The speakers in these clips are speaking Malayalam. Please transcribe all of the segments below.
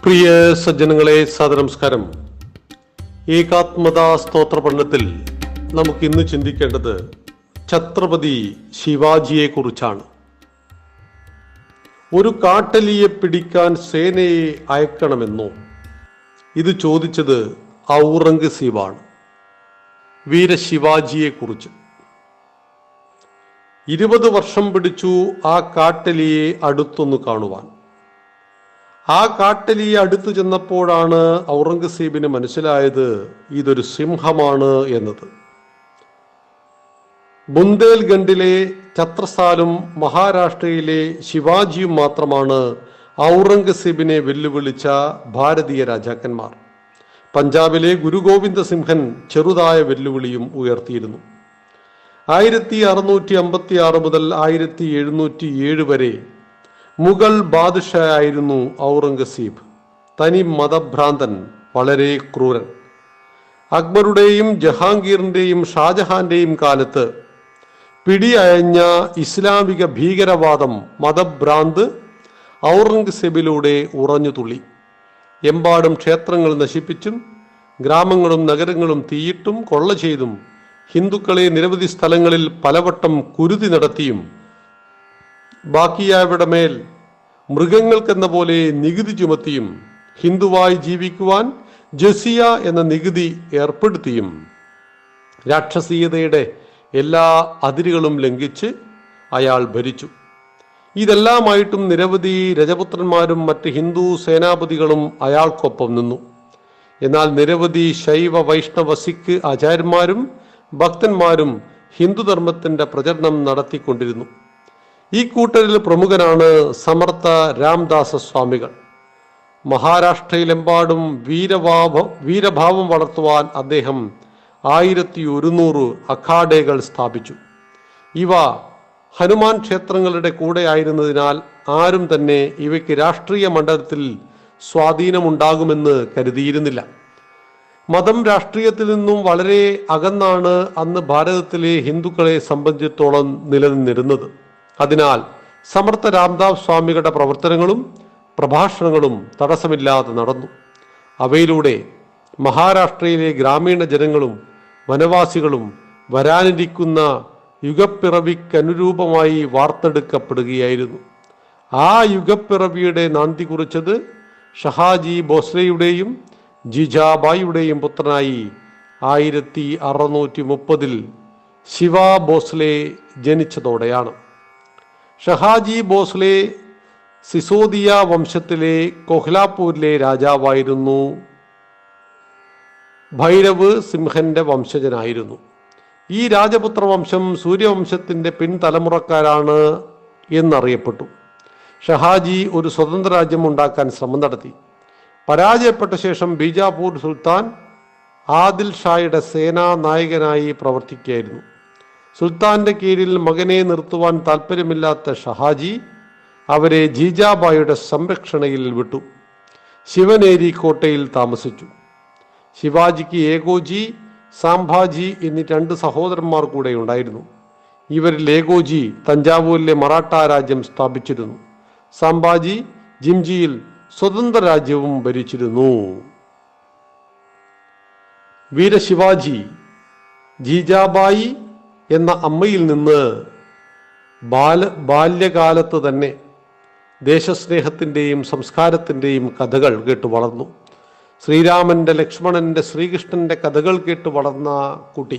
പ്രിയ സജ്ജനങ്ങളെ, സദനമസ്കാരം. ഏകാത്മതാ സ്തോത്ര പഠനത്തിൽ നമുക്ക് ഇന്ന് ചിന്തിക്കേണ്ടത് ഛത്രപതി ശിവാജിയെ കുറിച്ചാണ്. ഒരു കാട്ടലിയെ പിടിക്കാൻ സേനയെ അയക്കണമെന്നോ? ഇത് ചോദിച്ചത് ഔറംഗസീബാണ് വീരശിവാജിയെ കുറിച്ച്. 20 വർഷം പിടിച്ചു ആ കാട്ടലിയെ അടുത്തൊന്ന് കാണുവാൻ. ആ കാട്ടലിയെ അടുത്തു ചെന്നപ്പോഴാണ് ഔറംഗസീബിന് മനസ്സിലായത് ഇതൊരു സിംഹമാണ് എന്നത്. ബുന്ദേൽഖണ്ഡിലെ ഛത്രസാലും മഹാരാഷ്ട്രയിലെ ശിവാജിയും മാത്രമാണ് ഔറംഗസീബിനെ വെല്ലുവിളിച്ച ഭാരതീയ രാജാക്കന്മാർ. പഞ്ചാബിലെ ഗുരു ഗോവിന്ദ സിംഹൻ ചെറുതായ വെല്ലുവിളിയും ഉയർത്തിയിരുന്നു. 1656 മുതൽ 1707 വരെ മുഗൾ ബാദ്ഷായായിരുന്നു ഔറംഗസീബ്. തനി മതഭ്രാന്തൻ, വളരെ ക്രൂരൻ. അക്ബറുടെയും ജഹാംഗീറിന്റെയും ഷാജഹാന്റെയും കാലത്ത് പിടിയയഞ്ഞ ഇസ്ലാമിക ഭീകരവാദം, മതഭ്രാന്ത് ഔറംഗസീബിലൂടെ ഉറഞ്ഞു തുള്ളി. എമ്പാടും ക്ഷേത്രങ്ങൾ നശിപ്പിച്ചും ഗ്രാമങ്ങളും നഗരങ്ങളും തീയിട്ടും കൊള്ള ചെയ്തും ഹിന്ദുക്കളെ നിരവധി സ്ഥലങ്ങളിൽ പലവട്ടം കുരുതി നടത്തിയും ബാക്കിയായവരുടെ മേൽ മൃഗങ്ങൾക്കെന്ന പോലെ നികുതി ചുമത്തിയും ഹിന്ദുവായി ജീവിക്കുവാൻ ജസിയ എന്ന നികുതി ഏർപ്പെടുത്തിയും രാക്ഷസീയതയുടെ എല്ലാ അതിരുകളും ലംഘിച്ച് അയാൾ ഭരിച്ചു. ഇതെല്ലാമായിട്ടും നിരവധി രജപുത്രന്മാരും മറ്റ് ഹിന്ദു സേനാപതികളും അയാൾക്കൊപ്പം നിന്നു. എന്നാൽ നിരവധി ശൈവ വൈഷ്ണവ സിഖ് ആചാര്യന്മാരും ഭക്തന്മാരും ഹിന്ദുധർമ്മത്തിന്റെ പ്രചരണം നടത്തിക്കൊണ്ടിരുന്നു. ഈ കൂട്ടരിൽ പ്രമുഖനാണ് സമർത്ഥ രാംദാസ സ്വാമികൾ. മഹാരാഷ്ട്രയിലെമ്പാടും വീരഭാവം വളർത്തുവാൻ അദ്ദേഹം 1100 അഖാഡകൾ സ്ഥാപിച്ചു. ഇവ ഹനുമാൻ ക്ഷേത്രങ്ങളുടെ കൂടെ ആയിരുന്നതിനാൽ ആരും തന്നെ ഇവയ്ക്ക് രാഷ്ട്രീയ മണ്ഡലത്തിൽ സ്വാധീനമുണ്ടാകുമെന്ന് കരുതിയിരുന്നില്ല. മതം രാഷ്ട്രീയത്തിൽ നിന്നും വളരെ അകന്നാണ് അന്ന് ഭാരതത്തിലെ ഹിന്ദുക്കളെ സംബന്ധിച്ചിടത്തോളം നിലനിന്നിരുന്നത്. അതിനാൽ സമർത്ഥ രാംദാസ് സ്വാമികളുടെ പ്രവർത്തനങ്ങളും പ്രഭാഷണങ്ങളും തടസ്സമില്ലാതെ നടന്നു. അവയിലൂടെ മഹാരാഷ്ട്രയിലെ ഗ്രാമീണ ജനങ്ങളും വനവാസികളും വരാനിരിക്കുന്ന യുഗപ്പിറവിക്കനുരൂപമായി വാർത്തെടുക്കപ്പെടുകയായിരുന്നു. ആ യുഗപ്പിറവിയുടെ നാന്തി കുറിച്ചത് ഷഹാജി ഭോസ്ലെയുടെയും ജിജാബായിയുടെയും പുത്രനായി 1630 ശിവ ഭോസ്ലെ ജനിച്ചതോടെയാണ്. ഷഹാജി ഭോസ്ലെ സിസോദിയ വംശത്തിലെ കൊഹ്ലാപൂരിലെ രാജാവായിരുന്നു. ഭൈരവ് സിംഹന്റെ വംശജനായിരുന്നു. ഈ രാജപുത്ര വംശം സൂര്യവംശത്തിന്റെ പിൻതലമുറക്കാരാണ് എന്നറിയപ്പെട്ടു. ഷഹാജി ഒരു സ്വതന്ത്ര രാജ്യം ഉണ്ടാക്കാൻ ശ്രമം നടത്തി. പരാജയപ്പെട്ട ശേഷം ബീജാപൂർ സുൽത്താൻ ആദിൽ ഷായുടെ സേനാ നായകനായി പ്രവർത്തിക്കുകയായിരുന്നു. സുൽത്താന്റെ കീഴിൽ മകനെ നിർത്തുവാൻ താല്പര്യമില്ലാത്ത ഷഹാജി അവരെ ജീജാബായിയുടെ സംരക്ഷണയിൽ വിട്ടു. ശിവനേരി കോട്ടയിൽ താമസിച്ചു. ശിവാജിക്ക് ഏകോജി, സാംഭാജി എന്നീ 2 സഹോദരന്മാർ കൂടെ ഉണ്ടായിരുന്നു. ഇവരിൽ ഏകോജി തഞ്ചാവൂരിലെ മറാഠ രാജ്യം സ്ഥാപിച്ചിരുന്നു. സാംഭാജി ജിംജിയിൽ സ്വതന്ത്ര രാജ്യവും ഭരിച്ചിരുന്നു. വീരശിവാജി ജീജാബായി എന്ന അമ്മയിൽ നിന്ന് ബാല്യകാലത്ത് തന്നെ ദേശസ്നേഹത്തിൻ്റെയും സംസ്കാരത്തിൻ്റെയും കഥകൾ കേട്ടു വളർന്നു. ശ്രീരാമന്റെ, ലക്ഷ്മണന്റെ, ശ്രീകൃഷ്ണന്റെ കഥകൾ കേട്ട് വളർന്ന കുട്ടി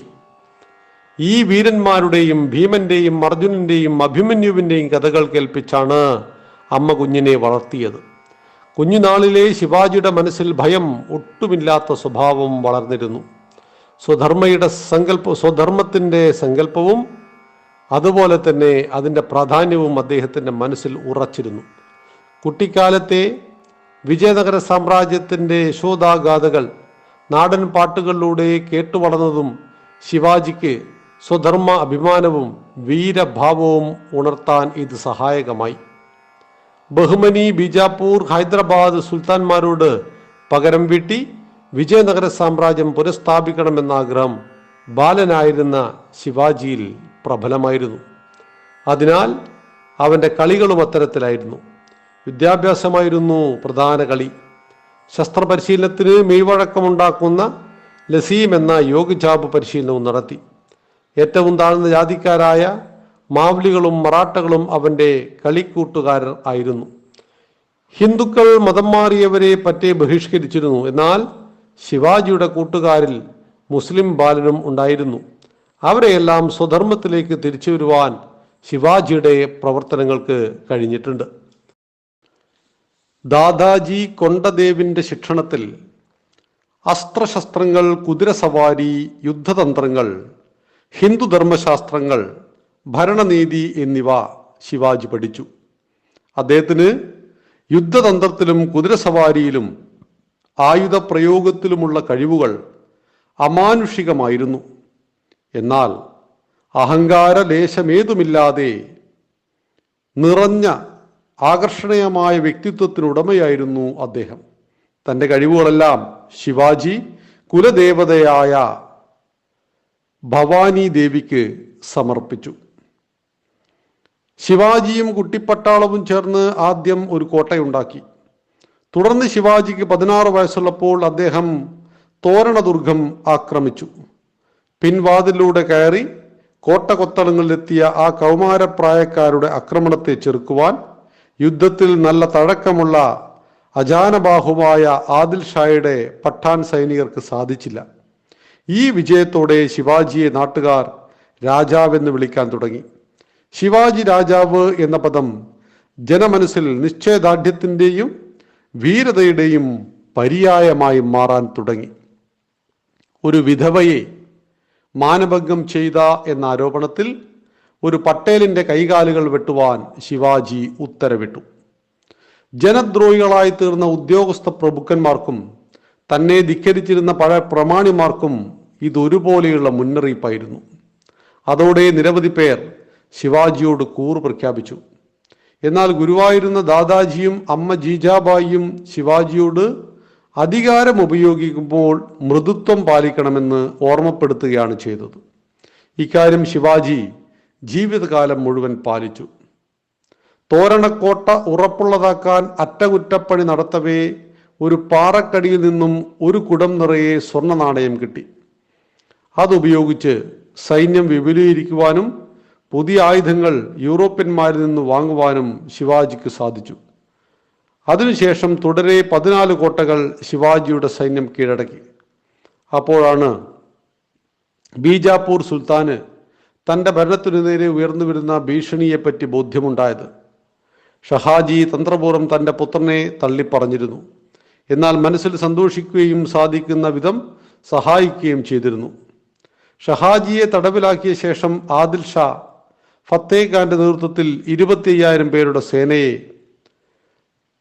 ഈ വീരന്മാരുടെയും ഭീമന്റെയും അർജുനന്റെയും അഭിമന്യുവിന്റെയും കഥകൾ കേൾപ്പിച്ചാണ് അമ്മ കുഞ്ഞിനെ വളർത്തിയത്. കുഞ്ഞുനാളിലെ ശിവാജിയുടെ മനസ്സിൽ ഭയം ഒട്ടുമില്ലാത്ത സ്വഭാവം വളർന്നിരുന്നു. സ്വധർമ്മത്തിന്റെ സങ്കല്പവും അതുപോലെ തന്നെ അതിൻ്റെ പ്രാധാന്യവും അദ്ദേഹത്തിൻ്റെ മനസ്സിൽ ഉറച്ചിരുന്നു. കുട്ടിക്കാലത്തെ വിജയനഗര സാമ്രാജ്യത്തിൻ്റെ യശോദാഗാഥകൾ നാടൻ പാട്ടുകളിലൂടെ കേട്ടുവളർന്നതും ശിവാജിക്ക് സ്വധർമ്മ അഭിമാനവും വീരഭാവവും ഉണർത്താൻ ഇത് സഹായകമായി. ബഹുമനി, ബീജാപൂർ, ഹൈദരാബാദ് സുൽത്താൻമാരോട് പകരം വീട്ടി വിജയനഗര സാമ്രാജ്യം പുനഃസ്ഥാപിക്കണമെന്ന ആഗ്രഹം ബാലനായിരുന്ന ശിവാജിയിൽ പ്രബലമായിരുന്നു. അതിനാൽ അവൻ്റെ കളികളും അത്തരത്തിലായിരുന്നു. വിദ്യാഭ്യാസമായിരുന്നു പ്രധാന കളി. ശസ്ത്രപരിശീലനത്തിന് മെയ്വഴക്കമുണ്ടാക്കുന്ന ലസീം എന്ന യോഗജാപ് പരിശീലനവും നടത്തി. ഏറ്റവും താഴ്ന്ന ജാതിക്കാരായ മാവ്ലികളും മറാഠകളും അവന്റെ കളിക്കൂട്ടുകാർ ആയിരുന്നു. ഹിന്ദുക്കൾ മതം മാറിയവരെ പറ്റി ബഹിഷ്കരിച്ചിരുന്നു. എന്നാൽ ശിവാജിയുടെ കൂട്ടുകാരിൽ മുസ്ലിം ബാലനും ഉണ്ടായിരുന്നു. അവരെയെല്ലാം സ്വധർമ്മത്തിലേക്ക് തിരിച്ചു വരുവാൻ ശിവാജിയുടെ പ്രവർത്തനങ്ങൾക്ക് കഴിഞ്ഞിട്ടുണ്ട്. ദാദാജി കൊണ്ടദേവിന്റെ ശിക്ഷണത്തിൽ അസ്ത്രശസ്ത്രങ്ങൾ, കുതിരസവാരി, യുദ്ധതന്ത്രങ്ങൾ, ഹിന്ദുധർമ്മശാസ്ത്രങ്ങൾ, ഭരണനീതി എന്നിവ ശിവാജി പഠിച്ചു. അദ്ദേഹത്തിന് യുദ്ധതന്ത്രത്തിലും കുതിരസവാരിയിലും ആയുധപ്രയോഗത്തിലുമുള്ള കഴിവുകൾ അമാനുഷികമായിരുന്നു. എന്നാൽ അഹങ്കാര ലേശമേതുമില്ലാതെ നിറഞ്ഞ ആകർഷണീയമായ വ്യക്തിത്വത്തിനുടമയായിരുന്നു അദ്ദേഹം. തൻ്റെ കഴിവുകളെല്ലാം ശിവാജി കുലദേവതയായ ഭവാനി ദേവിക്ക് സമർപ്പിച്ചു. ശിവാജിയും കുട്ടിപ്പട്ടാളവും ചേർന്ന് ആദ്യം ഒരു കോട്ടയുണ്ടാക്കി. തുടർന്ന് ശിവാജിക്ക് 16 വയസ്സുള്ളപ്പോൾ അദ്ദേഹം തോരണദുർഗം ആക്രമിച്ചു. പിൻവാതിലൂടെ കയറി കോട്ടകൊത്തളങ്ങളിലെത്തിയ ആ കൗമാരപ്രായക്കാരുടെ ആക്രമണത്തെ ചെറുക്കുവാൻ യുദ്ധത്തിൽ നല്ല തഴക്കമുള്ള അജാനബാഹുവായ ആദിൽ ഷായുടെ പഠാൻ സൈനികർക്ക് സാധിച്ചില്ല. ഈ വിജയത്തോടെ ശിവാജിയെ നാട്ടുകാർ രാജാവെന്ന് വിളിക്കാൻ തുടങ്ങി. ശിവാജി രാജാവ് എന്ന പദം ജനമനസ്സിൽ നിശ്ചയദാർഢ്യത്തിൻ്റെയും വീരതയുടെയും പര്യായമായി മാറാൻ തുടങ്ങി. ഒരു വിധവയെ മാനഭംഗം ചെയ്ത എന്ന ആരോപണത്തിൽ ഒരു പട്ടേലിന്റെ കൈകാലുകൾ വെട്ടുവാൻ ശിവാജി ഉത്തരവിട്ടു. ജനദ്രോഹികളായി തീർന്ന ഉദ്യോഗസ്ഥ പ്രഭുക്കന്മാർക്കും തന്നെ ധിക്കരിച്ചിരുന്ന പഴയ പ്രമാണിമാർക്കും ഇതൊരുപോലെയുള്ള മുന്നറിയിപ്പായിരുന്നു. അതോടെ നിരവധി പേർ ശിവാജിയോട് കൂറ് പ്രഖ്യാപിച്ചു. എന്നാൽ ഗുരുവായിരുന്ന ദാദാജിയും അമ്മ ജീജാബായിയും ശിവാജിയോട് അധികാരം ഉപയോഗിക്കുമ്പോൾ മൃദുത്വം പാലിക്കണമെന്ന് ഓർമ്മപ്പെടുത്തുകയാണ് ചെയ്തത്. ഇക്കാര്യം ശിവാജി ജീവിതകാലം മുഴുവൻ പാലിച്ചു. തോരണക്കോട്ട ഉറപ്പുള്ളതാക്കാൻ അറ്റകുറ്റപ്പണി നടത്തവേ ഒരു പാറക്കടിയിൽ നിന്നും ഒരു കുടം നിറയെ സ്വർണ്ണ നാണയം കിട്ടി. അതുപയോഗിച്ച് സൈന്യം വിപുലീകരിക്കുവാനും പുതിയ ആയുധങ്ങൾ യൂറോപ്യന്മാരിൽ നിന്ന് വാങ്ങുവാനും ശിവാജിക്ക് സാധിച്ചു. അതിനുശേഷം തുടരെ 14 കോട്ടകൾ ശിവാജിയുടെ സൈന്യം കീഴടക്കി. അപ്പോഴാണ് ബീജാപ്പൂർ സുൽത്താന് തൻ്റെ ഭരണത്തിനു നേരെ ഉയർന്നു വരുന്ന ഭീഷണിയെപ്പറ്റി ബോധ്യമുണ്ടായത്. ഷഹാജി തന്ത്രപൂർവ്വം തൻ്റെ പുത്രനെ തള്ളിപ്പറഞ്ഞിരുന്നു. എന്നാൽ മനസ്സിൽ സന്തോഷിക്കുകയും സാധിക്കുന്ന വിധം സഹായിക്കുകയും ചെയ്തിരുന്നു. ഷഹാജിയെ തടവിലാക്കിയ ശേഷം ആദിൽ ഷാ ഫത്തേ ഖാന്റെ നേതൃത്വത്തിൽ 25,000 പേരുടെ സേനയെ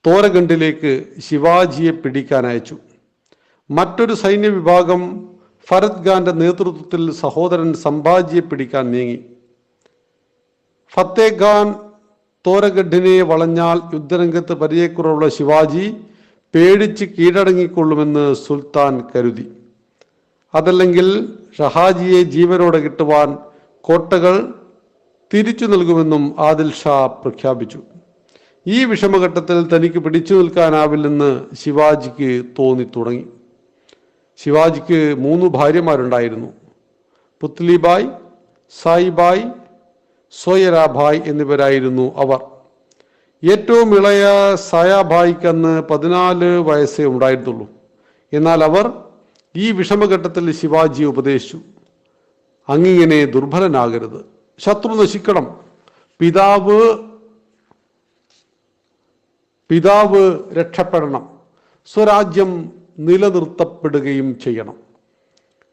തോരഖണ്ഡിലേക്ക് ശിവാജിയെ പിടിക്കാൻ അയച്ചു. മറ്റൊരു സൈന്യ വിഭാഗം ഫരദ് ഖാന്റെ നേതൃത്വത്തിൽ സഹോദരൻ സംഭാജിയെ പിടിക്കാൻ നീങ്ങി. ഫത്തേ ഖാൻ തോരഖണ്ഡിനെ വളഞ്ഞാൽ യുദ്ധരംഗത്ത് പരിചയക്കുറവുള്ള ശിവാജി പേടിച്ച് കീഴടങ്ങിക്കൊള്ളുമെന്ന് സുൽത്താൻ കരുതി. അതല്ലെങ്കിൽ ഷഹാജിയെ ജീവനോടെ കിട്ടുവാൻ കോട്ടകൾ തിരിച്ചു നൽകുമെന്നും ആദിൽ ഷാ പ്രഖ്യാപിച്ചു. ഈ വിഷമഘട്ടത്തിൽ തനിക്ക് പിടിച്ചു നിൽക്കാനാവില്ലെന്ന് ശിവാജിക്ക് തോന്നി തുടങ്ങി. ശിവാജിക്ക് 3 ഭാര്യമാരുണ്ടായിരുന്നു. പുത്ലിബായ്, സായിബായ്, സോയരാഭായ് എന്നിവരായിരുന്നു അവർ. ഏറ്റവും ഇളയ സായാഭായിക്ക് അന്ന് 14 വയസ്സേ ഉണ്ടായിരുന്നുള്ളൂ. എന്നാൽ അവർ ഈ വിഷമഘട്ടത്തിൽ ശിവാജിയെ ഉപദേശിച്ചു, അങ്ങിങ്ങനെ ദുർബലനാകരുത്, ശത്രു നശിക്കണം, പിതാവ് രക്ഷപ്പെടണം, സ്വരാജ്യം നിലനിർത്തപ്പെടുകയും ചെയ്യണം.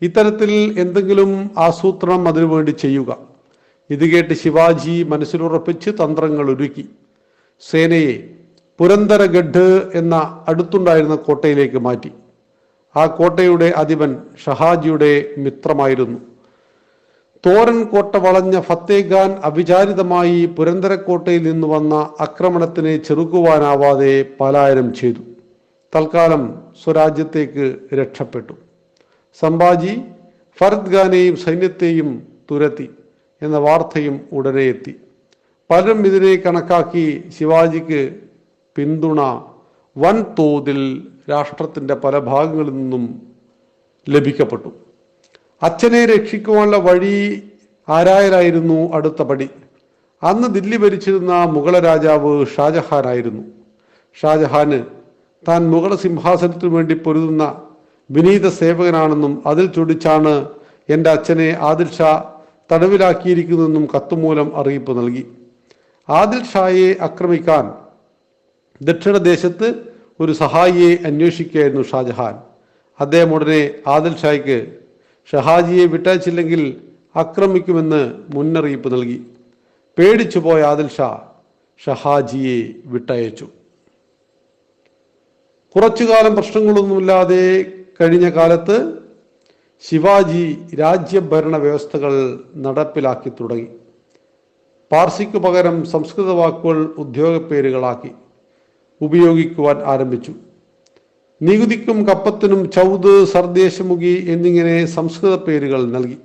ഇത്തരത്തിൽ എന്തെങ്കിലും ആസൂത്രണം അതിനുവേണ്ടി ചെയ്യുക. ഇത് കേട്ട് ശിവാജി മനസ്സിലുറപ്പിച്ച് തന്ത്രങ്ങൾ ഒരുക്കി. സേനയെ പുരന്ദരഗഡ് എന്ന അടുത്തുണ്ടായിരുന്ന കോട്ടയിലേക്ക് മാറ്റി. ആ കോട്ടയുടെ അധിപൻ ഷഹാജിയുടെ മിത്രമായിരുന്നു. തോരൻ കോട്ട വളഞ്ഞ ഫത്തേ ഖാൻ അവിചാരിതമായി പുരന്ദരക്കോട്ടയിൽ നിന്ന് വന്ന ആക്രമണത്തിനെ ചെറുക്കുവാനാവാതെ പലായനം ചെയ്തു. തൽക്കാലം സ്വരാജ്യത്തേക്ക് രക്ഷപ്പെട്ടു. സംഭാജി ഫരദ് ഖാനെയും സൈന്യത്തെയും തുരത്തി എന്ന വാർത്തയും ഉടനെ എത്തി. പലരും ഇതിനെ കണക്കാക്കി ശിവാജിക്ക് പിന്തുണ വൻതോതിൽ രാഷ്ട്രത്തിൻ്റെ പല ഭാഗങ്ങളിൽ നിന്നും ലഭിക്കപ്പെട്ടു. അച്ഛനെ രക്ഷിക്കുവാനുള്ള വഴി ആരായലായിരുന്നു അടുത്ത പടി. അന്ന് ദില്ലി ഭരിച്ചിരുന്ന മുഗള രാജാവ് ഷാജഹാനായിരുന്നു. ഷാജഹാന് താൻ മുഗള സിംഹാസനത്തിനു വേണ്ടി പൊരുതുന്ന വിനീത സേവകനാണെന്നും അതിൽ ചൊടിച്ചാണ് എൻ്റെ അച്ഛനെ ആദിൽ ഷാ തടവിലാക്കിയിരിക്കുന്നതെന്നും കത്തുമൂലം അറിയിപ്പ് നൽകി. ആദിൽ ഷായെ ആക്രമിക്കാൻ ദക്ഷിണദേശത്ത് ഒരു സഹായിയെ അന്വേഷിക്കുകയായിരുന്നു ഷാജഹാൻ. അദ്ദേഹം ഉടനെ ആദിൽ ഷായ്ക്ക് ഷഹാജിയെ വിട്ടയച്ചില്ലെങ്കിൽ ആക്രമിക്കുമെന്ന് മുന്നറിയിപ്പ് നൽകി. പേടിച്ചുപോയ ആദിൽ ഷാ ഷഹാജിയെ വിട്ടയച്ചു. കുറച്ചുകാലം പ്രശ്നങ്ങളൊന്നുമില്ലാതെ കഴിഞ്ഞ കാലത്ത് ശിവാജി രാജ്യഭരണ വ്യവസ്ഥകൾ നടപ്പിലാക്കി തുടങ്ങി. പാർസിക്ക് പകരം സംസ്കൃത വാക്കുകൾ ഉദ്യോഗപ്പേരുകളാക്കി ഉപയോഗിക്കുവാൻ ആരംഭിച്ചു. നികുതിക്കും കപ്പത്തിനും ചൗദ്, സർദേശമുഖി എന്നിങ്ങനെ സംസ്കൃത പേരുകൾ നൽകി.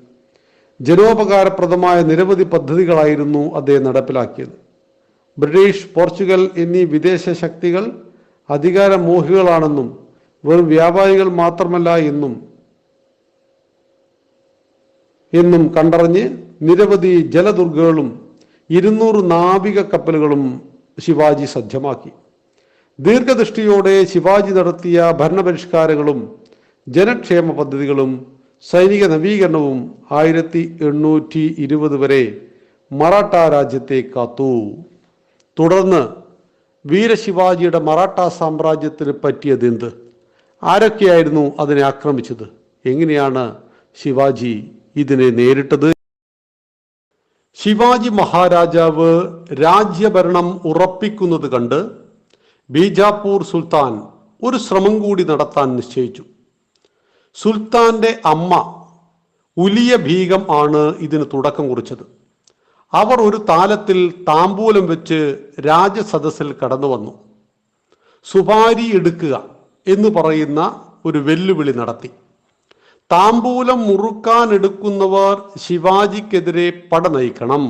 ജനോപകാരപ്രദമായ നിരവധി പദ്ധതികളായിരുന്നു അദ്ദേഹം നടപ്പിലാക്കിയത്. ബ്രിട്ടീഷ്, പോർച്ചുഗൽ എന്നീ വിദേശ ശക്തികൾ അധികാരമോഹികളാണെന്നും വെറും വ്യാപാരികൾ മാത്രമല്ല എന്നും കണ്ടറിഞ്ഞ് നിരവധി ജലദുർഗകളും 200 നാവിക കപ്പലുകളും ശിവാജി സജ്ജമാക്കി. ദീർഘദൃഷ്ടിയോടെ ശിവാജി നടത്തിയ ഭരണപരിഷ്കാരങ്ങളും ജനക്ഷേമ പദ്ധതികളും സൈനിക നവീകരണവും 1820 വരെ മറാഠ രാജ്യത്തെ കാത്തു. തുടർന്ന് വീരശിവാജിയുടെ മറാഠ സാമ്രാജ്യത്തിന് പറ്റിയതെന്ത്? ആരൊക്കെയായിരുന്നു അതിനെ ആക്രമിച്ചത്? എങ്ങനെയാണ് ശിവാജി ഇതിനെ നേരിട്ടത്? ശിവാജി മഹാരാജാവ് രാജ്യഭരണം ഉറപ്പിക്കുന്നത് കണ്ട് ബീജാപ്പൂർ സുൽത്താൻ ഒരു ശ്രമം കൂടി നടത്താൻ നിശ്ചയിച്ചു. സുൽത്താന്റെ അമ്മ ഉലിയ ബീഗം ആണ് ഇതിന് തുടക്കം കുറിച്ചത്. അവർ ഒരു താലത്തിൽ താമ്പൂലം വെച്ച് രാജസദസ്സിൽ കടന്നു വന്നു. സുപാരി എടുക്കുക എന്ന് പറയുന്ന ഒരു വെല്ലുവിളി നടത്തി. താമ്പൂലം മുറുക്കാൻ എടുക്കുന്നവർ ശിവാജിക്കെതിരെ പട നയിക്കണം.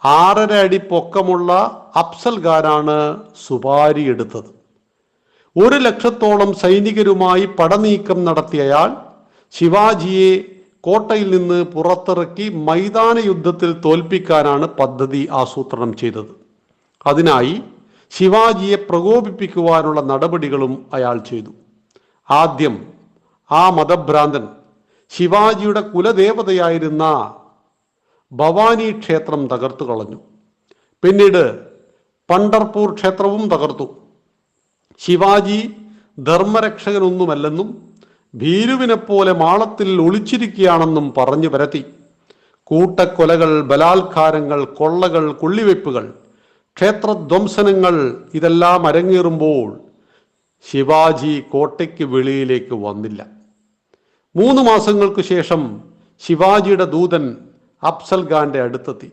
6.5 അടി പൊക്കമുള്ള അഫ്സൽ ഖാനാണ് സുപാരി എടുത്തത്. 1 ലക്ഷത്തോളം സൈനികരുമായി പടനീക്കം നടത്തിയയാൾ ശിവാജിയെ കോട്ടയിൽ നിന്ന് പുറത്തിറക്കി മൈതാന യുദ്ധത്തിൽ തോൽപ്പിക്കാനാണ് പദ്ധതി ആസൂത്രണം ചെയ്തത്. അതിനായി ശിവാജിയെ പ്രകോപിപ്പിക്കുവാനുള്ള നടപടികളും അയാൾ ചെയ്തു. ആദ്യം ആ മതഭ്രാന്തൻ ശിവാജിയുടെ കുലദേവതയായിരുന്ന ഭവാനി ക്ഷേത്രം തകർത്തു കളഞ്ഞു. പിന്നീട് പണ്ഡർപൂർ ക്ഷേത്രവും തകർത്തു. ശിവാജി ധർമ്മരക്ഷകനൊന്നുമല്ലെന്നും ഭീരുവിനെ പോലെ മാളത്തിൽ ഒളിച്ചിരിക്കുകയാണെന്നും പറഞ്ഞു പരത്തി. കൂട്ടക്കൊലകൾ, ബലാത്കാരങ്ങൾ, കൊള്ളകൾ, കൊള്ളിവെപ്പുകൾ, ക്ഷേത്രധ്വംസനങ്ങൾ ഇതെല്ലാം അരങ്ങേറുമ്പോൾ ശിവാജി കോട്ടയ്ക്ക് വെളിയിലേക്ക് വന്നില്ല. 3 മാസങ്ങൾക്ക് ശേഷം ശിവാജിയുടെ ദൂതൻ അഫ്സൽ ഖാന്റെ അടുത്തെത്തി.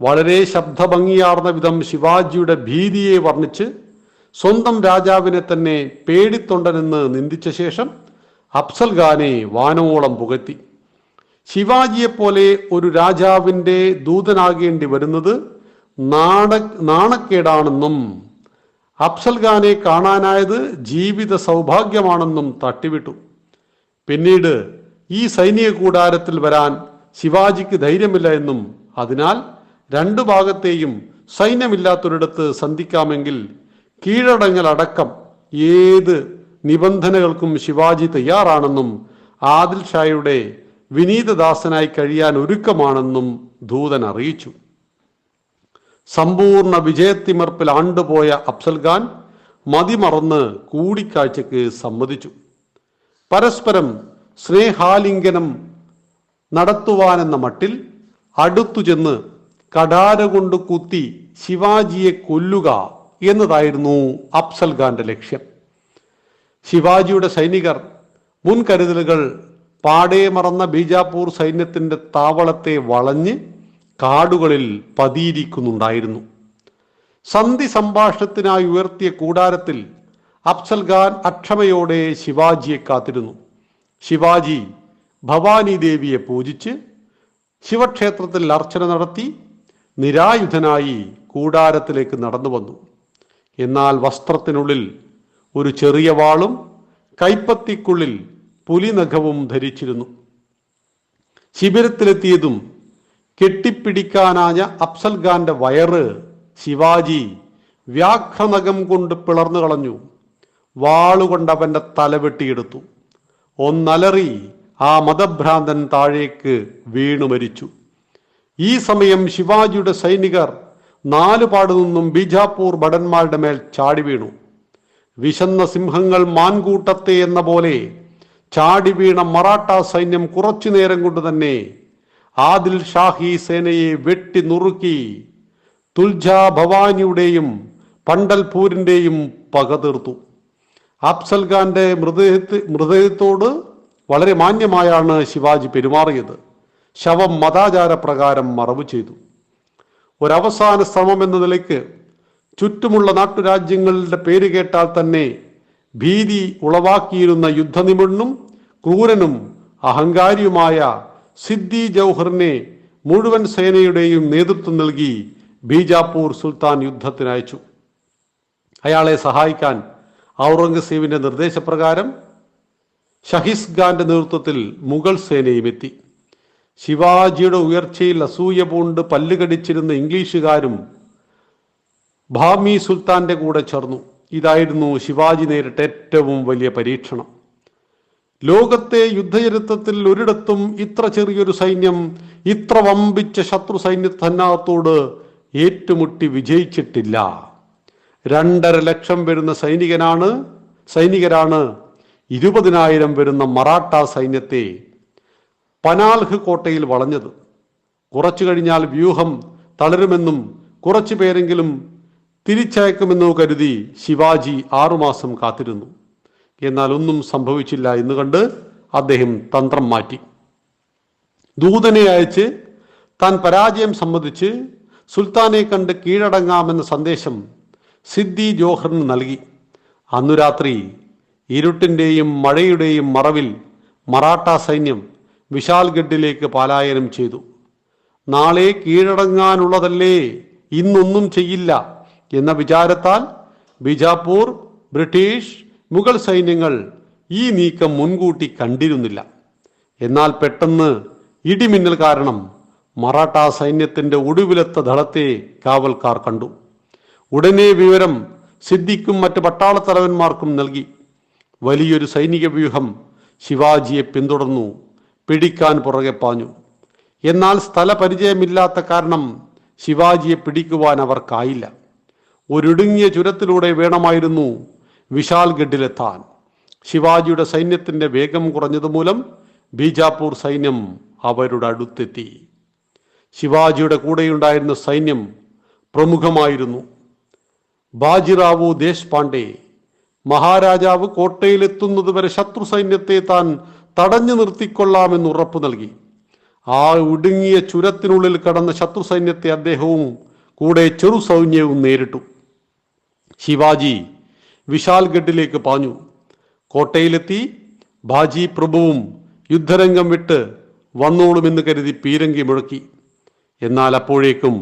വളരെ ശബ്ദഭംഗിയാർന്ന വിധം ശിവാജിയുടെ ഭീതിയെ വർണ്ണിച്ച് സ്വന്തം രാജാവിനെ തന്നെ പേടിത്തൊണ്ടനെന്ന് നിന്ദിച്ച ശേഷം അഫ്സൽ ഖാനെ വാനോളം പുകഴ്ത്തി. ശിവാജിയെപ്പോലെ ഒരു രാജാവിൻ്റെ ദൂതനാകേണ്ടി വരുന്നത് നാണക്കേടാണെന്നും അഫ്സൽ ഖാനെ കാണാനായത് ജീവിത സൗഭാഗ്യമാണെന്നും തട്ടിവിട്ടു. പിന്നീട് ഈ സൈനിക കൂടാരത്തിൽ വരാൻ ശിവാജിക്ക് ധൈര്യമില്ല എന്നും അതിനാൽ 2 ഭാഗത്തെയും സൈന്യമില്ലാത്തൊരിടത്ത് സന്ധിക്കാമെങ്കിൽ കീഴടങ്ങലടക്കം ഏത് നിബന്ധനകൾക്കും ശിവാജി തയ്യാറാണെന്നും ആദിൽ ഷായുടെ വിനീതദാസനായി കഴിയാൻ ഒരുക്കമാണെന്നും ദൂതൻ അറിയിച്ചു. സമ്പൂർണ്ണ വിജയത്തിമർപ്പിൽ ആണ്ടുപോയ അഫ്സൽ ഖാൻ മതിമറന്ന് കൂടിക്കാഴ്ചയ്ക്ക് സമ്മതിച്ചു. പരസ്പരം സ്നേഹാലിംഗനം നടത്തുവാനെന്ന മട്ടിൽ അടുത്തു ചെന്ന് കഠാര കൊണ്ട് കുത്തി ശിവാജിയെ കൊല്ലുക എന്നതായിരുന്നു അഫ്സൽ ഖാന്റെ ലക്ഷ്യം. ശിവാജിയുടെ സൈനികർ മുൻകരുതലുകൾ പാടെ മറന്ന ബീജാപ്പൂർ സൈന്യത്തിന്റെ താവളത്തെ വളഞ്ഞ് കാടുകളിൽ പതിയിരിക്കുന്നുണ്ടായിരുന്നു. സന്ധി സംഭാഷണത്തിനായി ഉയർത്തിയ കൂടാരത്തിൽ അഫ്സൽ ഖാൻ അക്ഷമയോടെ ശിവാജിയെ കാത്തിരുന്നു. ശിവാജി ഭവാനി ദേവിയെ പൂജിച്ച് ശിവക്ഷേത്രത്തിൽ അർച്ചന നടത്തി നിരായുധനായി കൂടാരത്തിലേക്ക് നടന്നു വന്നു. എന്നാൽ വസ്ത്രത്തിനുള്ളിൽ ഒരു ചെറിയ വാളും കൈപ്പത്തിക്കുള്ളിൽ പുലിനഖവും ധരിച്ചിരുന്നു. ശിബിരത്തിലെത്തിയതും കെട്ടിപ്പിടിക്കാനായ അഫ്സൽഖാന്റെ വയറ് ശിവാജി വ്യാഘ്രനഖം കൊണ്ട് പിളർന്നു കളഞ്ഞു. വാളുകൊണ്ട് അവന്റെ തല വെട്ടിയെടുത്തു. ഒന്നലറി ആ മതഭ്രാന്തൻ താഴേക്ക് വീണു മരിച്ചു. ഈ സമയം ശിവാജിയുടെ സൈനികർ നാലുപാടു നിന്നും ബീജാപ്പൂർ ഭടന്മാരുടെ മേൽ ചാടി വീണു. വിശന്ന സിംഹങ്ങൾ മാൻകൂട്ടത്തെ എന്ന പോലെ ചാടി വീണ മറാഠ സൈന്യം കുറച്ചു നേരം കൊണ്ട് തന്നെ ആദിൽ ഷാഹി സേനയെ വെട്ടി നുറുക്കി തുൽജാ ഭവാനിയുടെയും പണ്ടൽപൂരിന്റെയും പക തീർത്തു. അഫ്സൽഖാന്റെ മൃതദേഹത്തോട് വളരെ മാന്യമായാണ് ശിവാജി പെരുമാറിയത്. ശവം മതാചാര പ്രകാരം മറവു ചെയ്തു. ഒരവസാന ശ്രമം എന്ന നിലയ്ക്ക് ചുറ്റുമുള്ള നാട്ടുരാജ്യങ്ങളുടെ പേര് കേട്ടാൽ തന്നെ ഭീതി ഉളവാക്കിയിരുന്ന യുദ്ധനിപുണനും ക്രൂരനും അഹങ്കാരിയുമായ സിദ്ദി ജൗഹറിനെ മുഴുവൻ സേനയുടെയും നേതൃത്വം നൽകി ബീജാപ്പൂർ സുൽത്താൻ യുദ്ധത്തിനയച്ചു. അയാളെ സഹായിക്കാൻ ഔറംഗസീബിന്റെ നിർദ്ദേശപ്രകാരം ഷഹിസ്ഖാന്റെ നേതൃത്വത്തിൽ മുഗൾ സേനയും എത്തി. ശിവാജിയുടെ ഉയർച്ചയിൽ അസൂയ പൂണ്ട് പല്ലുകടിച്ചിരുന്ന ഇംഗ്ലീഷുകാരും ഭാമി സുൽത്താന്റെ കൂടെ ചേർന്നു. ഇതായിരുന്നു ശിവാജി നേരിട്ട ഏറ്റവും വലിയ പരീക്ഷണം. ലോകത്തെ യുദ്ധചരിത്രത്തിൽ ഒരിടത്തും ഇത്ര ചെറിയൊരു സൈന്യം ഇത്ര വമ്പിച്ച ശത്രു സൈന്യത്തോട് ഏറ്റുമുട്ടി വിജയിച്ചിട്ടില്ല. 2.5 ലക്ഷം വരുന്ന സൈനികരാണ് 20,000 വരുന്ന മറാഠ സൈന്യത്തെ പനാൽഹ് കോട്ടയിൽ വളഞ്ഞത്. കുറച്ചു കഴിഞ്ഞാൽ വ്യൂഹം തളരുമെന്നും കുറച്ചു പേരെങ്കിലും തിരിച്ചയക്കുമെന്നോ കരുതി ശിവാജി 6 മാസം കാത്തിരുന്നു. എന്നാൽ ഒന്നും സംഭവിച്ചില്ല എന്ന് കണ്ട് അദ്ദേഹം തന്ത്രം മാറ്റി. ദൂതനെ അയച്ച് താൻ പരാജയം സമ്മതിച്ച് സുൽത്താനെ കണ്ട് കീഴടങ്ങാമെന്ന സന്ദേശം സിദ്ദി ജോഹറിന് നൽകി. അന്നു രാത്രി ഇരുട്ടിന്റെയും മഴയുടെയും മറവിൽ മറാഠ സൈന്യം വിശാൽഗഡിലേക്ക് പലായനം ചെയ്തു. നാളെ കീഴടങ്ങാനുള്ളതല്ലേ, ഇന്നൊന്നും ചെയ്യില്ല എന്ന വിചാരത്താൽ ബീജാപ്പൂർ, ബ്രിട്ടീഷ്, മുഗൾ സൈന്യങ്ങൾ ഈ നീക്കം മുൻകൂട്ടി കണ്ടിരുന്നില്ല. എന്നാൽ പെട്ടെന്ന് ഇടിമിന്നൽ കാരണം മറാഠ സൈന്യത്തിന്റെ ഒടുവിലത്തെ ദളത്തെ കാവൽക്കാർ കണ്ടു. ഉടനെ വിവരം സിദ്ദിഖും മറ്റ് പട്ടാളത്തലവന്മാർക്കും നൽകി. വലിയൊരു സൈനിക വ്യൂഹം ശിവാജിയെ പിന്തുടർന്നു പിടിക്കാൻ പുറകെ പാഞ്ഞു. എന്നാൽ സ്ഥലപരിചയമില്ലാത്ത കാരണം ശിവാജിയെ പിടിക്കുവാൻ അവർക്കായില്ല. ഒരിടുങ്ങിയ ചുരത്തിലൂടെ വേണമായിരുന്നു വിശാൽഗഡിലെത്താൻ. ശിവാജിയുടെ സൈന്യത്തിന്റെ വേഗം കുറഞ്ഞതുമൂലം ബീജാപ്പൂർ സൈന്യം അവരുടെ അടുത്തെത്തി. ശിവാജിയുടെ കൂടെയുണ്ടായിരുന്ന സൈന്യം പ്രമുഖമായിരുന്നു. ബാജിറാവു ദേശ്പാണ്ഡെ മഹാരാജാവ് കോട്ടയിലെത്തുന്നതുവരെ ശത്രു സൈന്യത്തെ താൻ തടഞ്ഞു നിർത്തിക്കൊള്ളാമെന്ന് ഉറപ്പു നൽകി. ആ ഇടുങ്ങിയ ചുരത്തിനുള്ളിൽ കടന്ന ശത്രു സൈന്യത്തെ അദ്ദേഹവും കൂടെ ചെറു സൈന്യവും നേരിട്ടു. ശിവാജി വിശാൽഗഡിലേക്ക് പാഞ്ഞു. കോട്ടയിലെത്തി ബാജി പ്രഭുവും യുദ്ധരംഗം വിട്ട് വന്നോളുമെന്ന് കരുതി പീരങ്കി മുഴക്കി. എന്നാൽ അപ്പോഴേക്കും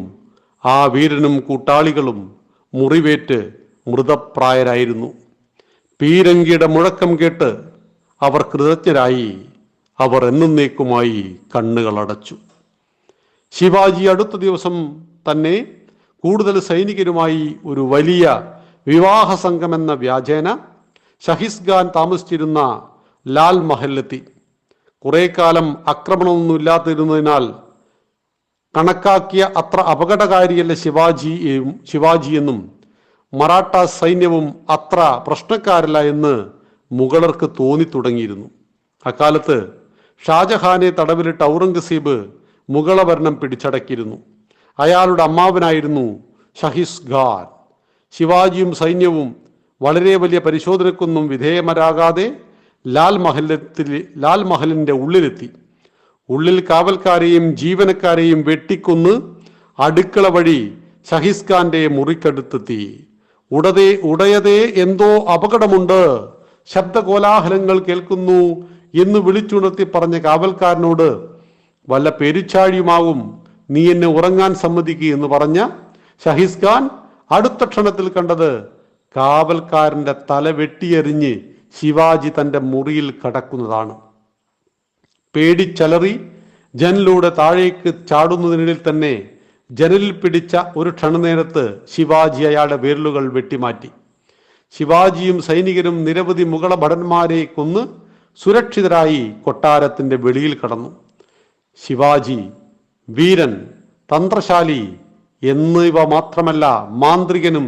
ആ വീരനും കൂട്ടാളികളും മുറിവേറ്റ് മൃതപ്രായരായിരുന്നു. പീരങ്കിയുടെ മുഴക്കം കേട്ട് അവർ കൃതജ്ഞരായി. അവർ എന്നേക്കുമായി കണ്ണുകൾ അടച്ചു. ശിവാജി അടുത്ത ദിവസം തന്നെ കൂടുതൽ സൈനികരുമായി ഒരു വലിയ വിവാഹ സംഘമെന്ന വ്യാജേന ഷഹിസ്ഖാൻ താമസിച്ചിരുന്ന ലാൽ മഹലിലെത്തി. കുറെ കാലം ആക്രമണമൊന്നുമില്ലാതിരുന്നതിനാൽ കണക്കാക്കിയ അത്ര അപകടകാരിയല്ല ശിവാജിയെന്നും മറാഠ സൈന്യവും അത്ര പ്രശ്നക്കാരല്ല എന്ന് മുഗളർക്ക് തോന്നി തുടങ്ങിയിരുന്നു. അക്കാലത്ത് ഷാജഹാനെ തടവിലിട്ട് ഔറംഗസീബ് മുഗളഭരണം പിടിച്ചടക്കിയിരുന്നു. അയാളുടെ അമ്മാവനായിരുന്നു ഷഹിസ്ഖാൻ. ശിവാജിയും സൈന്യവും വളരെ വലിയ പരിശോധനക്കൊന്നും വിധേയമരാകാതെ ലാൽ മഹലിന്റെ ഉള്ളിലെത്തി. ഉള്ളിൽ കാവൽക്കാരെയും ജീവനക്കാരെയും വെട്ടിക്കൊന്ന് അടുക്കള വഴി ഷഹിസ്ഖാന്റെ മുറിക്കടുത്തെത്തി. ഉടയതേ എന്തോ അപകടമുണ്ട്, ശബ്ദകോലാഹലങ്ങൾ കേൾക്കുന്നു എന്ന് വിളിച്ചുണർത്തി പറഞ്ഞ കാവൽക്കാരനോട് വല്ല പെരിച്ചാഴിയുമാകും, നീ എന്നെ ഉറങ്ങാൻ സമ്മതിക്കുക എന്ന് പറഞ്ഞ ഷഹിസ്ഖാൻ അടുത്ത ക്ഷണത്തിൽ കണ്ടത് കാവൽക്കാരന്റെ തല വെട്ടിയെറിഞ്ഞ് ശിവാജി തന്റെ മുറിയിൽ കടക്കുന്നതാണ്. പേടിച്ചലറി ജനലിലൂടെ താഴേക്ക് ചാടുന്നതിനിടയിൽ തന്നെ ജനലിൽ പിടിച്ച ഒരു ക്ഷണനേരത്ത് ശിവാജി അയാളുടെ വിരലുകൾ വെട്ടിമാറ്റി. ശിവാജിയും സൈനികരും നിരവധി മുഗള ഭടന്മാരെ കൊന്ന് സുരക്ഷിതരായി കൊട്ടാരത്തിന്റെ വെളിയിൽ കടന്നു. ശിവാജി വീരൻ, തന്ത്രശാലി എന്നിവ മാത്രമല്ല, മാന്ത്രികനും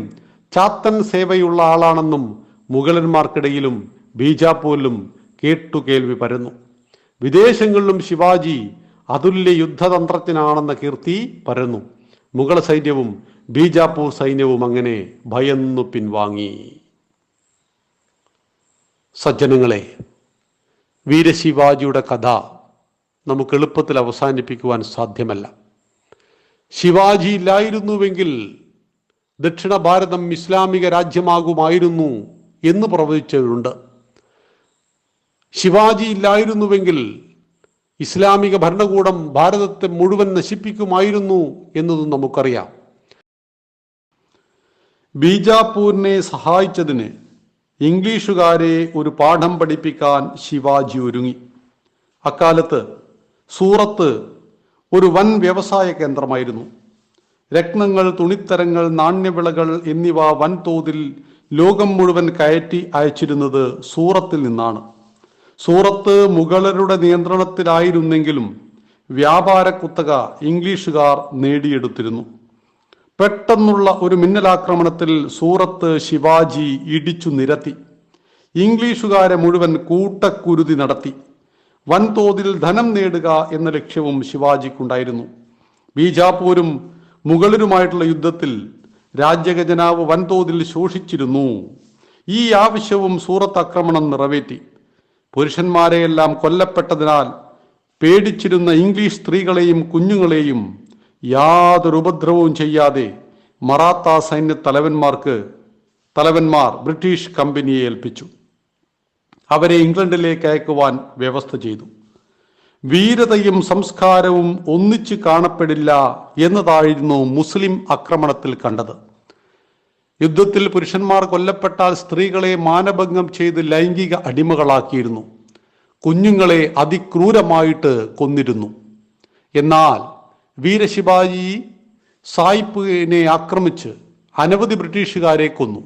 ചാത്തൻ സേവയുള്ള ആളാണെന്നും മുഗളന്മാർക്കിടയിലും ബീജാപ്പൂരിലും കേട്ടുകേൾവി പരന്നു. വിദേശങ്ങളിലും ശിവാജി അതുല്യ യുദ്ധതന്ത്രജ്ഞനാണെന്ന കീർത്തി പരന്നു. മുഗൾ സൈന്യവും ബീജാപ്പൂർ സൈന്യവും അങ്ങനെ ഭയന്നു പിൻവാങ്ങി. സജ്ജനങ്ങളെ, വീരശിവാജിയുടെ കഥ നമുക്ക് എളുപ്പത്തിൽ അവസാനിപ്പിക്കുവാൻ സാധ്യമല്ല. ശിവാജി ഇല്ലായിരുന്നുവെങ്കിൽ ദക്ഷിണ ഭാരതം ഇസ്ലാമിക രാജ്യമാകുമായിരുന്നു എന്ന് പ്രവചിച്ചവരുണ്ട്. ശിവാജി ഇല്ലായിരുന്നുവെങ്കിൽ ഇസ്ലാമിക ഭരണകൂടം ഭാരതത്തെ മുഴുവൻ നശിപ്പിക്കുമായിരുന്നു എന്നതും നമുക്കറിയാം. ബീജാപ്പൂരിനെ സഹായിച്ചതിന് ഇംഗ്ലീഷുകാരെ ഒരു പാഠം പഠിപ്പിക്കാൻ ശിവാജി ഒരുങ്ങി. അക്കാലത്ത് സൂറത്ത് ഒരു വൻ വ്യവസായ കേന്ദ്രമായിരുന്നു. രത്നങ്ങൾ, തുണിത്തരങ്ങൾ, നാണ്യവിളകൾ എന്നിവ വൻതോതിൽ ലോകം മുഴുവൻ കയറ്റി അയച്ചിരുന്നത് സൂറത്തിൽ നിന്നാണ്. സൂറത്ത് മുഗളരുടെ നിയന്ത്രണത്തിലായിരുന്നെങ്കിലും വ്യാപാര കുത്തക ഇംഗ്ലീഷുകാർ നേടിയെടുത്തിരുന്നു. പെട്ടെന്നുള്ള ഒരു മിന്നലാക്രമണത്തിൽ സൂറത്ത് ശിവാജി ഇടിച്ചു നിരത്തി. ഇംഗ്ലീഷുകാരെ മുഴുവൻ കൂട്ടക്കുരുതി നടത്തി. വൻതോതിൽ ധനം നേടുക എന്ന ലക്ഷ്യവും ശിവാജിക്കുണ്ടായിരുന്നു. ബീജാപ്പൂരും മുഗളരുമായിട്ടുള്ള യുദ്ധത്തിൽ രാജ്യഖജനാവ് വൻതോതിൽ ശോഷിച്ചിരുന്നു. ഈ ആവശ്യവും സൂറത്ത് ആക്രമണം നിറവേറ്റി. പുരുഷന്മാരെയെല്ലാം കൊല്ലപ്പെട്ടതിനാൽ പേടിച്ചിരുന്ന ഇംഗ്ലീഷ് സ്ത്രീകളെയും കുഞ്ഞുങ്ങളെയും യാതൊരു ഉപദ്രവവും ചെയ്യാതെ മറാത്ത സൈന്യ തലവന്മാർ ബ്രിട്ടീഷ് കമ്പനിയെ ഏൽപ്പിച്ചു. അവരെ ഇംഗ്ലണ്ടിലേക്ക് അയക്കുവാൻ വ്യവസ്ഥ ചെയ്തു. വീരതയും സംസ്കാരവും ഒന്നിച്ചു കാണപ്പെടില്ല എന്നതായിരുന്നു മുസ്ലിം ആക്രമണത്തിൽ കണ്ടത്. യുദ്ധത്തിൽ പുരുഷന്മാർ കൊല്ലപ്പെട്ടാൽ സ്ത്രീകളെ മാനഭംഗം ചെയ്ത് ലൈംഗിക അടിമകളാക്കിയിരുന്നു. കുഞ്ഞുങ്ങളെ അതിക്രൂരമായിട്ട് കൊന്നിരുന്നു. എന്നാൽ വീരശിവാജി സായിപ്പിനെ ആക്രമിച്ച് അനവധി ബ്രിട്ടീഷുകാരെ കൊന്നു.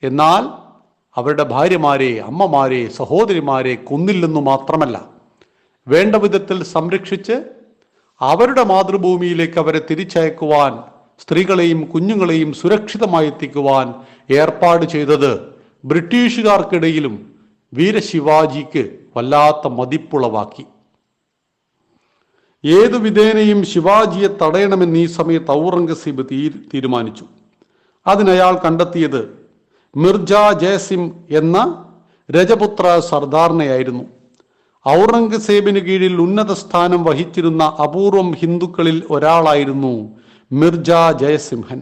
എന്നാൽ അവരുടെ ഭാര്യമാരെ, അമ്മമാരെ, സഹോദരിമാരെ കൊന്നില്ലെന്നു മാത്രമല്ല, വേണ്ട വിധത്തിൽ സംരക്ഷിച്ച് അവരുടെ മാതൃഭൂമിയിലേക്ക് അവരെ തിരിച്ചയക്കുവാൻ, സ്ത്രീകളെയും കുഞ്ഞുങ്ങളെയും സുരക്ഷിതമായി എത്തിക്കുവാൻ ഏർപ്പാട് ചെയ്തത് ബ്രിട്ടീഷുകാർക്കിടയിലും വീരശിവാജിക്ക് വല്ലാത്ത മതിപ്പുളവാക്കി. ഏതു വിധേനയും ശിവാജിയെ തടയണമെന്ന് ഈ സമയത്ത് ഔറംഗസീബ് തീരുമാനിച്ചു. അതിനയാൾ കണ്ടെത്തിയത് മിർജ ജയസിം എന്ന രജപുത്ര സർദാറിനെയായിരുന്നു. ഔറംഗസേബിന് കീഴിൽ ഉന്നത സ്ഥാനം വഹിച്ചിരുന്ന അപൂർവം ഹിന്ദുക്കളിൽ ഒരാളായിരുന്നു മിർജ ജയസിംഹൻ.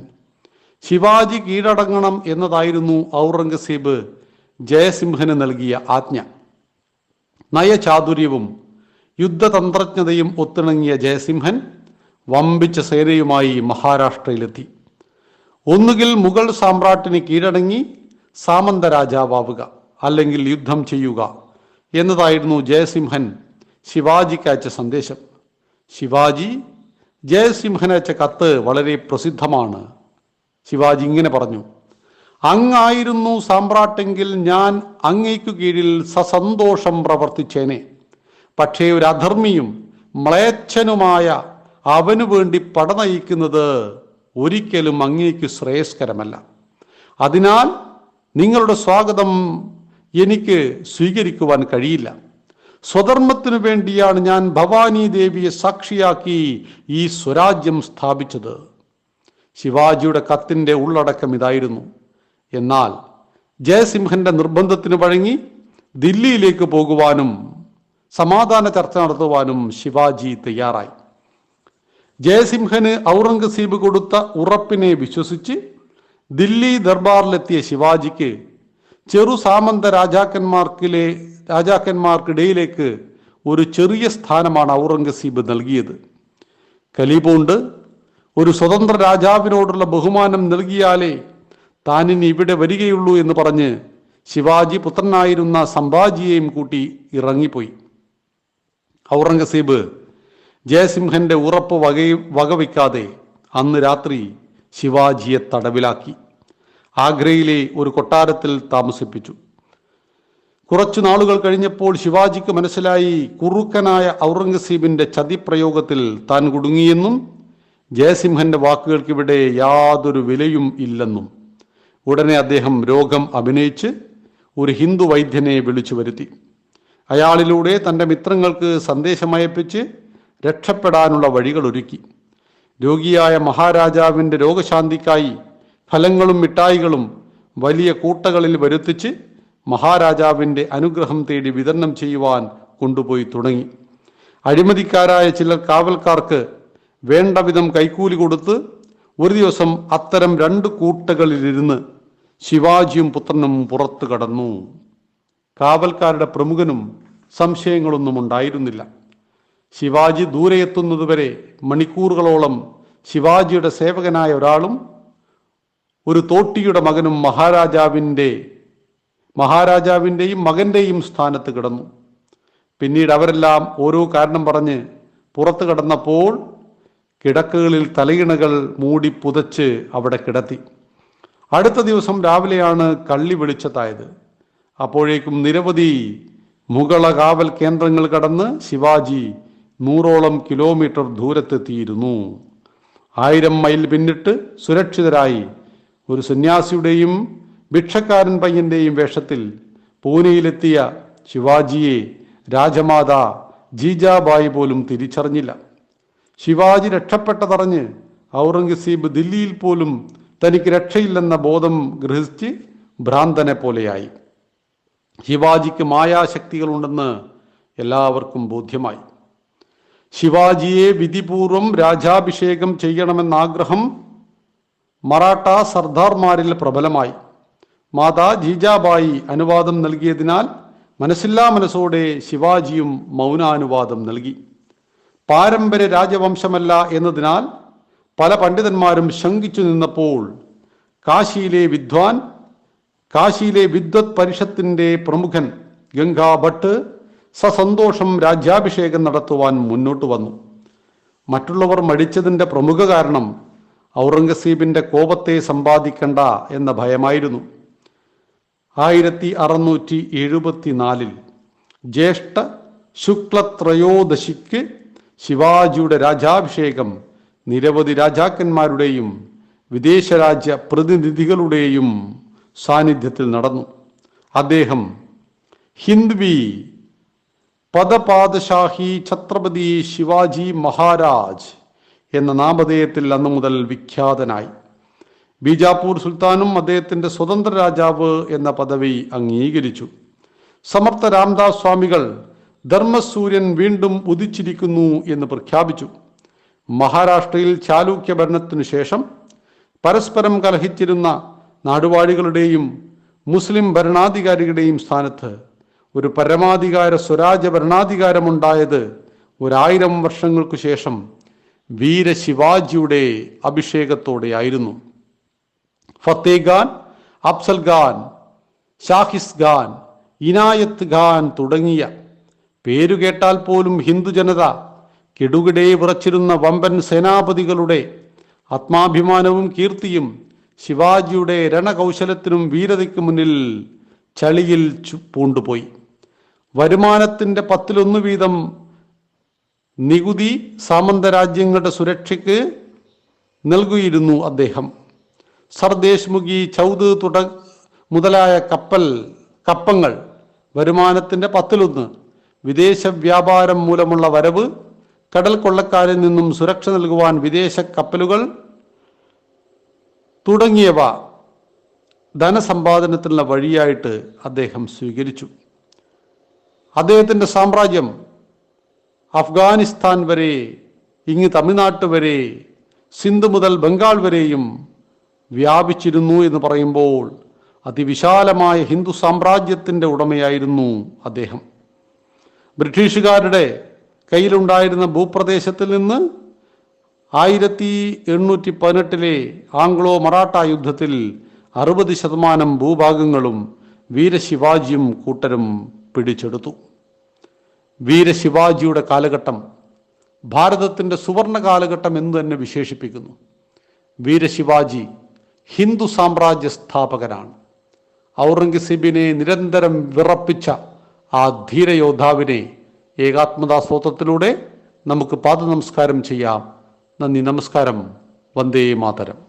ശിവാജി കീഴടങ്ങണം എന്നതായിരുന്നു ഔറംഗസീബ് ജയസിംഹന് നൽകിയ ആജ്ഞ. നയചാതുര്യവും യുദ്ധതന്ത്രജ്ഞതയും ഒത്തിണങ്ങിയ ജയസിംഹൻ വമ്പിച്ച സേനയുമായി മഹാരാഷ്ട്രയിലെത്തി. ഒന്നുകിൽ മുഗൾ സാമ്രാട്ടിന് കീഴടങ്ങി സാമന്ത രാജാവുക, അല്ലെങ്കിൽ യുദ്ധം ചെയ്യുക എന്നതായിരുന്നു ജയസിംഹൻ ശിവാജിക്ക് അയച്ച സന്ദേശം. ശിവാജി ജയസിംഹനയച്ച കത്ത് വളരെ പ്രസിദ്ധമാണ്. ശിവാജി ഇങ്ങനെ പറഞ്ഞു: അങ്ങായിരുന്നു സാമ്രാട്ടെങ്കിൽ ഞാൻ അങ്ങേക്കു കീഴിൽ സസന്തോഷം പ്രവർത്തിച്ചേനെ. പക്ഷേ ഒരു അധർമ്മിയും മ്ലേച്ഛനുമായ അവനു വേണ്ടി പട നയിക്കുന്നത് ഒരിക്കലും അങ്ങേക്ക് ശ്രേയസ്കരമല്ല. അതിനാൽ നിങ്ങളുടെ സ്വാഗതം എനിക്ക് സ്വീകരിക്കുവാൻ കഴിയില്ല. സ്വധർമ്മത്തിനു വേണ്ടിയാണ് ഞാൻ ഭവാനി ദേവിയെ സാക്ഷിയാക്കി ഈ സ്വരാജ്യം സ്ഥാപിച്ചത്. ശിവാജിയുടെ കത്തിന്റെ ഉള്ളടക്കം ഇതായിരുന്നു. എന്നാൽ ജയസിംഹന്റെ നിർബന്ധത്തിന് വഴങ്ങി ദില്ലിയിലേക്ക് പോകുവാനും സമാധാന ചർച്ച നടത്തുവാനും ശിവാജി തയ്യാറായി. ജയസിംഹന് ഔറംഗസീബ് കൊടുത്ത ഉറപ്പിനെ വിശ്വസിച്ച് ദില്ലി ദർബാറിലെത്തിയ ശിവാജിക്ക് ചെറു സാമന്ത രാജാക്കന്മാർക്കിടയിലേക്ക് ഒരു ചെറിയ സ്ഥാനമാണ് ഔറംഗസീബ് നൽകിയത്. കലിബോണ്ട് ഒരു സ്വതന്ത്ര രാജാവിനോടുള്ള ബഹുമാനം നൽകിയാലേ താനിനി ഇവിടെ വരികയുള്ളൂ എന്ന് പറഞ്ഞ് ശിവാജി പുത്രനായിരുന്ന സംഭാജിയെയും കൂട്ടി ഇറങ്ങിപ്പോയി. ഔറംഗസീബ് ജയസിംഹന്റെ ഉറപ്പ് വകവയ്ക്കാതെ അന്ന് രാത്രി ശിവാജിയെ തടവിലാക്കി ആഗ്രയിലെ ഒരു കൊട്ടാരത്തിൽ താമസിപ്പിച്ചു. കുറച്ചു നാളുകൾ കഴിഞ്ഞപ്പോൾ ശിവാജിക്ക് മനസ്സിലായി കുറുക്കനായ ഔറംഗസീബിന്റെ ചതിപ്രയോഗത്തിൽ താൻ കുടുങ്ങിയെന്നും ജയസിംഹന്റെ വാക്കുകൾക്കിവിടെ യാതൊരു വിലയും ഇല്ലെന്നും. ഉടനെ അദ്ദേഹം രോഗം അഭിനയിച്ച് ഒരു ഹിന്ദു വൈദ്യനെ വിളിച്ചു വരുത്തി. അയാളിലൂടെ തൻ്റെ മിത്രങ്ങൾക്ക് സന്ദേശമയപ്പിച്ച് രക്ഷപ്പെടാനുള്ള വഴികൾ ഒരുക്കി. രോഗിയായ മഹാരാജാവിൻ്റെ രോഗശാന്തിക്കായി ഫലങ്ങളും മിഠായികളും വലിയ കൂട്ടകളിൽ വരുത്തിച്ച് മഹാരാജാവിൻ്റെ അനുഗ്രഹം തേടി വിതരണം ചെയ്യുവാൻ കൊണ്ടുപോയി തുടങ്ങി. അഴിമതിക്കാരായ ചിലർ കാവൽക്കാർക്ക് വേണ്ട വിധം കൈക്കൂലി കൊടുത്ത് ഒരു ദിവസം അത്തരം 2 കൂട്ടകളിലിരുന്ന് ശിവാജിയും പുത്രനും പുറത്തു കടന്നു. കാവൽക്കാരുടെ പ്രമുഖനും സംശയങ്ങളൊന്നും ഉണ്ടായിരുന്നില്ല. ശിവാജി ദൂരെ എത്തുന്നതുവരെ മണിക്കൂറുകളോളം ശിവാജിയുടെ സേവകനായ ഒരാളും ഒരു തോട്ടിയുടെ മകനും മഹാരാജാവിൻ്റെയും മകൻ്റെയും സ്ഥാനത്ത് കിടന്നു. പിന്നീട് അവരെല്ലാം ഓരോ കാരണം പറഞ്ഞ് പുറത്തു കടന്നപ്പോൾ കിടക്കകളിൽ തലയിണകൾ മൂടി പുതച്ച് അവിടെ കിടത്തി. അടുത്ത ദിവസം രാവിലെയാണ് കള്ളി വെളിച്ചത്തായത്. അപ്പോഴേക്കും നിരവധി മുഗള കാവൽ കേന്ദ്രങ്ങൾ കടന്ന് ശിവാജി 100ഓളം കിലോമീറ്റർ ദൂരത്തെത്തിയിരുന്നു. 1000 മൈൽ പിന്നിട്ട് സുരക്ഷിതരായി ഒരു സന്യാസിയുടെയും ഭിക്ഷക്കാരൻ പയ്യന്റെയും വേഷത്തിൽ പൂനെയിലെത്തിയ ശിവാജിയെ രാജമാതാ ജീജാബായി പോലും തിരിച്ചറിഞ്ഞില്ല. ശിവാജി രക്ഷപ്പെട്ടതറിഞ്ഞ് ഔറംഗസീബ് ദില്ലിയിൽ പോലും തനിക്ക് രക്ഷയില്ലെന്ന ബോധം ഗ്രഹിച്ച് ഭ്രാന്തനെ പോലെയായി. ശിവാജിക്ക് മായാശക്തികളുണ്ടെന്ന് എല്ലാവർക്കും ബോധ്യമായി. ശിവാജിയെ വിധിപൂർവം രാജാഭിഷേകം ചെയ്യണമെന്ന ആഗ്രഹം മറാഠ സർദാർമാരിൽ പ്രബലമായി. മാതാ ജീജാബായി അനുവാദം നൽകിയതിനാൽ മനസ്സില്ലാ മനസ്സോടെ ശിവാജിയും മൗനാനുവാദം നൽകി. പാരമ്പര്യ രാജവംശമല്ല എന്നതിനാൽ പല പണ്ഡിതന്മാരും ശങ്കിച്ചു നിന്നപ്പോൾ കാശിയിലെ വിദ്വത് പരിഷത്തിന്റെ പ്രമുഖൻ ഗംഗാ ഭട്ട് സസന്തോഷം രാജ്യാഭിഷേകം നടത്തുവാൻ മുന്നോട്ട് വന്നു. മറ്റുള്ളവർ മടിച്ചതിൻ്റെ പ്രമുഖ കാരണം ഔറംഗസീബിന്റെ കോപത്തെ സമ്പാദിക്കണ്ട എന്ന ഭയമായിരുന്നു. 1674 ജ്യേഷ്ഠ ശുക്ലത്രയോദശിക്ക് ശിവാജിയുടെ രാജാഭിഷേകം നിരവധി രാജാക്കന്മാരുടെയും വിദേശരാജ്യ പ്രതിനിധികളുടെയും സാന്നിധ്യത്തിൽ നടന്നു. അദ്ദേഹം ഹിന്ദ്വി പദപാദശാഹി ഛത്രപതി ശിവാജി മഹാരാജ് എന്ന നാമധേയത്തിൽ അന്നു മുതൽ വിഖ്യാതനായി. ബീജാപ്പൂർ സുൽത്താനും അദ്ദേഹത്തിന്റെ സ്വതന്ത്ര രാജാവ് എന്ന പദവി അംഗീകരിച്ചു. സമർത്ഥ രാംദാസ് സ്വാമികൾ ധർമ്മസൂര്യൻ വീണ്ടും ഉദിച്ചിരിക്കുന്നു എന്ന് പ്രഖ്യാപിച്ചു. മഹാരാഷ്ട്രയിൽ ചാലൂക്യ ഭരണത്തിനു ശേഷം പരസ്പരം കലഹിച്ചിരുന്ന നാടുവാഴികളുടെയും മുസ്ലിം ഭരണാധികാരികളുടെയും സ്ഥാനത്ത് ഒരു പരമാധികാര സ്വരാജ ഭരണാധികാരമുണ്ടായത് 1000 വർഷങ്ങൾക്കു ശേഷം വീര ശിവാജിയുടെ അഭിഷേകത്തോടെയായിരുന്നു. ഫത്തേഖ് ഖാൻ, അഫ്സൽ ഖാൻ, ഷാഹിസ് ഖാൻ, ഇനായത്ത് ഖാൻ തുടങ്ങിയ പേരുകേട്ടാൽ പോലും ഹിന്ദു ജനത കിടുകിടെ വിറച്ചിരുന്ന വമ്പൻ സേനാപതികളുടെ ആത്മാഭിമാനവും കീർത്തിയും ശിവാജിയുടെ രണകൗശലത്തിനും വീരതയ്ക്ക് മുന്നിൽ ചളിയിൽ പൂണ്ടുപോയി. വരുമാനത്തിന്റെ 1/10 വീതം നികുതി സാമന്ത രാജ്യങ്ങളുടെ സുരക്ഷയ്ക്ക് നൽകിയിരുന്നു അദ്ദേഹം. സർദേശ് ചൗദ് മുതലായ കപ്പങ്ങൾ വരുമാനത്തിന്റെ 1/10, വിദേശ വ്യാപാരം മൂലമുള്ള വരവ്, കടൽ കൊള്ളക്കാരിൽ നിന്നും സുരക്ഷ നൽകുവാൻ വിദേശ കപ്പലുകൾ തുടങ്ങിയവ ധനസമ്പാദനത്തിനുള്ള വഴിയായിട്ട് അദ്ദേഹം സ്വീകരിച്ചു. അദ്ദേഹത്തിന്റെ സാമ്രാജ്യം അഫ്ഗാനിസ്ഥാൻ വരെ, ഇങ്ങ് തമിഴ്നാട്ട് വരെ, സിന്ധ് മുതൽ ബംഗാൾ വരെയും വ്യാപിച്ചിരുന്നു എന്ന് പറയുമ്പോൾ അതിവിശാലമായ ഹിന്ദു സാമ്രാജ്യത്തിന്റെ ഉടമയായിരുന്നു അദ്ദേഹം. ബ്രിട്ടീഷുകാരുടെ കയ്യിലുണ്ടായിരുന്ന ഭൂപ്രദേശത്തിൽ നിന്ന് 1818 ആംഗ്ലോ മറാഠ യുദ്ധത്തിൽ 60% ഭൂഭാഗങ്ങളും വീരശിവാജിയും കൂട്ടരും പിടിച്ചെടുത്തു. വീരശിവാജിയുടെ കാലഘട്ടം ഭാരതത്തിൻ്റെ സുവർണ കാലഘട്ടം എന്ന് തന്നെ വിശേഷിപ്പിക്കുന്നു. വീരശിവാജി ഹിന്ദു സാമ്രാജ്യ സ്ഥാപകനാണ്. ഔറംഗസീബിനെ നിരന്തരം വിറപ്പിച്ച ആ ധീരയോദ്ധാവിനെ ഏകാത്മതാ സ്തോത്രത്തിലൂടെ നമുക്ക് പാദനമസ്കാരം ചെയ്യാം. നന്ദി, നമസ്കാരം. വന്ദേ മാതരം.